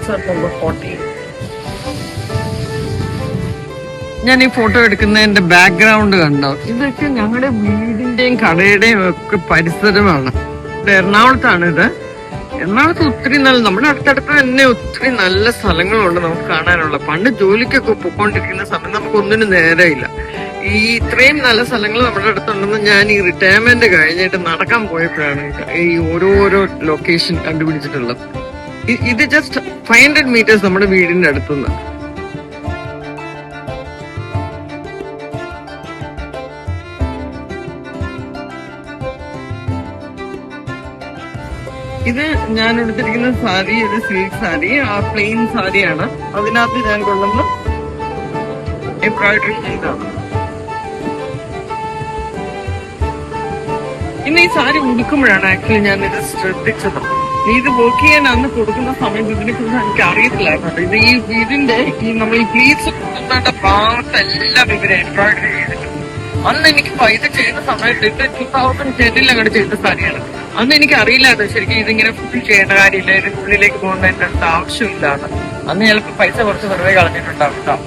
number 14. ഞാൻ ഈ photo എടുക്കുന്നതിന്റെ background കണ്ടോ? ഇതൊക്കെ ഞങ്ങളുടെ വീടിന്റെയും കടയുടെയും ഒക്കെ പരിസരമാണ്. എറണാകുളത്താണ് ഇത്. എറണാകുളത്ത് ഒത്തിരി നമ്മുടെ അടുത്തടുത്ത് തന്നെ ഒത്തിരി നല്ല സ്ഥലങ്ങളുണ്ട് നമുക്ക് കാണാനുള്ള. പണ്ട് ജോലിക്കൊക്കെ പോയിക്കൊണ്ടിരിക്കുന്ന സമയം നമുക്ക് ഒന്നിനും നേരമില്ല. ഈ ഇത്രയും നല്ല സ്ഥലങ്ങൾ നമ്മുടെ അടുത്തുണ്ടെന്ന് ഞാൻ ഈ റിട്ടയർമെന്റ് കഴിഞ്ഞിട്ട് നടക്കാൻ പോയപ്പോഴാണ് ഈ ഓരോരോ ലൊക്കേഷൻ കണ്ടുപിടിച്ചിട്ടുള്ളത്. ഇത് ജസ്റ്റ് 500 meters നമ്മുടെ വീടിന്റെ അടുത്തുനിന്ന്. ഇത് ഞാൻ എടുത്തിരിക്കുന്ന സാരി ഒരു സിൽക്ക് സാരി, ആ പ്ലെയിൻ സാരിയാണ്. അതിനകത്ത് ഞാൻ കൊണ്ടുവന്ന് എംബ്രോയിഡറി ചെയ്താണ്. ഇന്ന് ഈ സാരി ഉടുക്കുമ്പോഴാണ് ആക്ച്വലി ഞാൻ ഇത് ശ്രദ്ധിച്ചത്. ഇത് വർക്ക് ചെയ്യാൻ അന്ന് കൊടുക്കുന്ന സമയത്ത് ഇതിനെ കുറിച്ച് എനിക്ക് അറിയത്തില്ലായിരുന്നു. ഇത് ഈ ഇതിന്റെ നമ്മൾ ഈ പ്ലീറ്റ്സ് കൊടുക്കുന്ന ഭാഗത്തെല്ലാം ഇവര് എംബ്രോയിഡറി ചെയ്തിട്ടുണ്ട്. അന്ന് എനിക്ക് പൈസ ചെയ്യുന്ന സമയത്ത് ഇത് 2010 അങ്ങോട്ട് ചെയ്ത സാരിയാണ്. അന്ന് എനിക്ക് അറിയില്ലായിരുന്നു ശരിക്കും ഇതിങ്ങനെ ഫുൾ ചെയ്യേണ്ട കാര്യമില്ല, ഇതിനുള്ളിലേക്ക് പോകുന്നതിന്റെ അടുത്ത് ആവശ്യമില്ലാന്ന്. അന്ന് ചിലപ്പോൾ പൈസ കുറച്ച് വെറുതെ കളഞ്ഞിട്ടുണ്ടാവും.